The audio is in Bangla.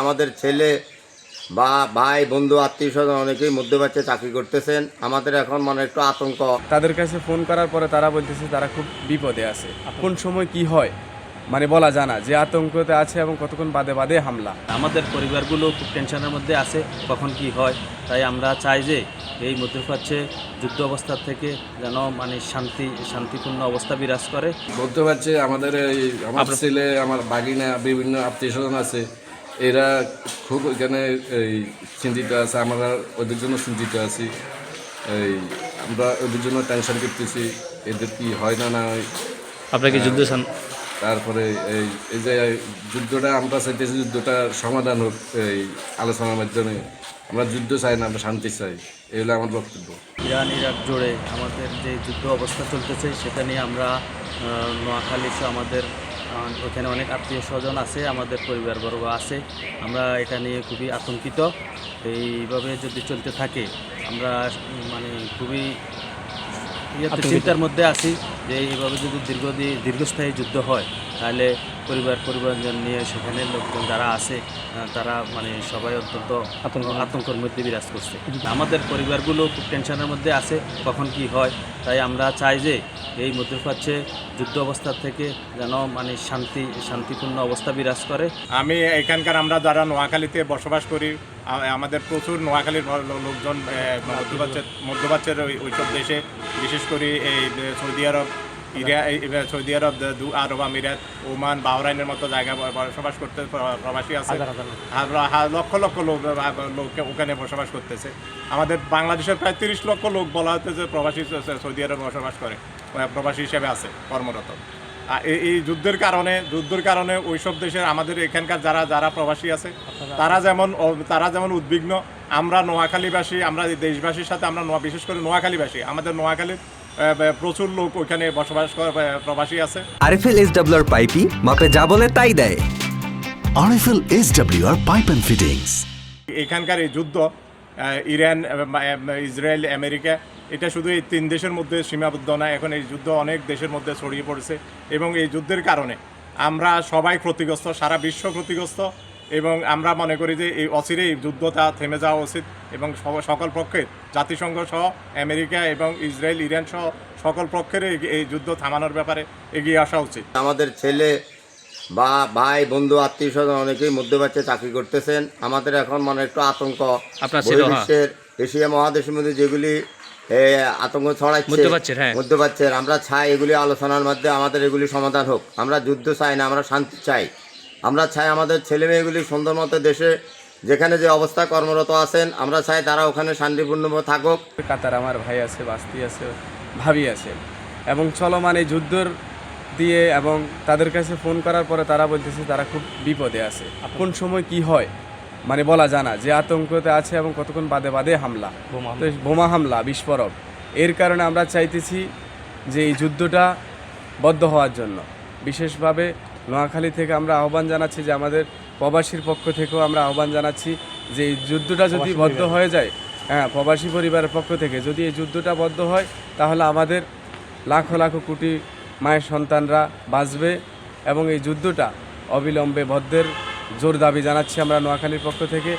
আমাদের ছেলে বা ভাই বন্ধু আত্মীয় স্বজন অনেকেই মধ্যপ্রাচ্যে চাকরি করতেছেন। আমাদের এখন একটু আতঙ্ক। তাদের কাছে ফোন করার পরে তারা বলতেছে তারা খুব বিপদে আছে। কোন সময় কি হয় বলা জানা, যে আতঙ্কতে আছে এবং কতক্ষণ বাদে বাদে হামলা। আমাদের পরিবারগুলো খুব টেনশনের মধ্যে আছে, কখন কি হয়। তাই আমরা চাই যে এই মধ্যপ্রাচ্যে যুদ্ধ অবস্থা থেকে যেন শান্তিপূর্ণ অবস্থা বিরাজ করে। মধ্যপ্রাচ্যে আমাদের আমার ছেলে, আমার বাগিনা, বিভিন্ন আত্মীয় স্বজন আছে, এরা খুব এখানে চিন্তিত আছে। আমরা ওদের জন্য চিন্তিত আছি। আমরা ওদের জন্য টেনশন করতেছি, এদের কি হয় না হয়। আপনারা কি যুদ্ধ চান? তারপরে এই যে যুদ্ধটা আমরা চাইতেছি, যুদ্ধটা সমাধান হোক আলোচনার মাধ্যমে। আমরা যুদ্ধ চাই না, আমরা শান্তি চাই। এই হলো আমার বক্তব্য। ইরান ইরাক জোড়ে আমাদের যে যুদ্ধ অবস্থা চলতেছে, সেটা নিয়ে আমরা নোয়াখালী সহ আমাদের ওখানে অনেক আত্মীয় স্বজন আছে, আমাদের পরিবারবর্গ আছে। আমরা এটা নিয়ে খুবই আতঙ্কিত। এইভাবে যদি চলতে থাকে আমরা খুবই চিন্তার মধ্যে আছি যে এইভাবে যদি দীর্ঘস্থায়ী যুদ্ধ হয়, তাহলে পরিবারজন নিয়ে সেখানে লোকজন যারা আছে তারা সবাই অত্যন্ত আতঙ্কের মধ্যে বিরাজ করছে। আমাদের পরিবারগুলো খুব টেনশনের মধ্যে আছে, কখন কি হয়। তাই আমরা চাই যে এই মধ্যপ্রাচ্যে যুদ্ধ অবস্থা থেকে যেন শান্তিপূর্ণ অবস্থা বিরাজ করে। আমি এখানকার আমরা যারা নোয়াখালীতে বসবাস করি, আমাদের প্রচুর নোয়াখালীর লোকজন মধ্যপ্রাচ্যের ওইসব দেশে, বিশেষ করে এই সৌদি আরব, আরব আমিরাত, ওমান, বাহরাইনের মতো জায়গায় বসবাস করতে প্রবাসী আছে। লক্ষ লক্ষ লোক ওখানে বসবাস করতেছে। আমাদের বাংলাদেশের প্রায় 30 লক্ষ লোক বলা হচ্ছে যে প্রবাসী সৌদি আরব বসবাস করে, প্রবাসী হিসেবে আছে কর্মরত। এই যুদ্ধের কারণে ওইসব দেশের আমাদের এখানকার যারা প্রবাসী আছে তারা যেমন উদ্বিগ্ন। আমরা নোয়াখালীবাসী, আমরা দেশবাসীর সাথে আমরা বিশেষ করে নোয়াখালীবাসী, আমাদের নোয়াখালীর প্রচুর লোক ওইখানে বসবাস করে, প্রবাসী আছে। আরএফএল এসডব্লিউআর পাইপই মাপে যা বলে তাই দেয়। RFL SWR pipe and fittings. এখানকার এই যুদ্ধ ইরান, ইসরায়েল, আমেরিকা, এটা শুধু এই 3 দেশের মধ্যে সীমাবদ্ধ না। এখন এই যুদ্ধ অনেক দেশের মধ্যে ছড়িয়ে পড়েছে এবং এই যুদ্ধের কারণে আমরা সবাই ক্ষতিগ্রস্ত, সারা বিশ্ব ক্ষতিগ্রস্ত। এবং আমরা মনে করি যে এই অচিরেই যুদ্ধটা থেমে যাওয়া উচিত এবং সকল পক্ষের, জাতিসংঘ সহ, আমেরিকা এবং ইসরায়েল, ইরান সহ সকল পক্ষের এই যুদ্ধ থামানোর ব্যাপারে এগিয়ে আসা উচিত। আমাদের ছেলে বা ভাই বন্ধু আত্মীয় স্বজন অনেকেই মধ্যপ্রাচ্যে চাকরি করতেছেন। আমাদের এখন একটু আতঙ্ক। বিশ্বের এশিয়া মহাদেশের মধ্যে যেগুলি আতঙ্ক ছড়াচ্ছে মধ্যপ্রাচ্যের, আমরা চাই এগুলি আলোচনার মাধ্যমে আমাদের এগুলি সমাধান হোক। আমরা যুদ্ধ চাই না, আমরা শান্তি চাই। আমরা চাই আমাদের ছেলে মেয়েগুলি সুন্দর মতো দেশে যেখানে যে অবস্থা কর্মরত আছেন, আমরা চাই তারা ওখানে শান্তিপূর্ণভাবে থাকুক। কাতার আমার ভাই আছে, বাস্তি আছে, ভাবি আছে, এবং চলমান এই যুদ্ধর দিয়ে এবং তাদের কাছে ফোন করার পরে তারা বলতেছে তারা খুব বিপদে আছে। কোন সময় কি হয় বলা জানা, যে আতঙ্কতে আছে এবং কতক্ষণ বাদে বাদে হামলা, বোমা হামলা, বিস্ফোরক। এর কারণে আমরা চাইতেছি যে এই যুদ্ধটা বন্ধ হওয়ার জন্য। বিশেষভাবে নোয়াখালী থেকে আমরা আহ্বান জানাচ্ছি, যে আমাদের প্রবাসীর পক্ষ থেকেও আমরা আহ্বান জানাচ্ছি যে এই যুদ্ধটা যদি বন্ধ হয়ে যায়, প্রবাসী পরিবারের পক্ষ থেকে যদি এই যুদ্ধটা বন্ধ হয়, তাহলে আমাদের লাখো লাখো কোটি মায়ের সন্তানরা বাঁচবে এবং এই যুদ্ধটা অবিলম্বে বন্ধের জোর দাবি জানাচ্ছি আমরা নোয়াখালীর পক্ষ থেকে।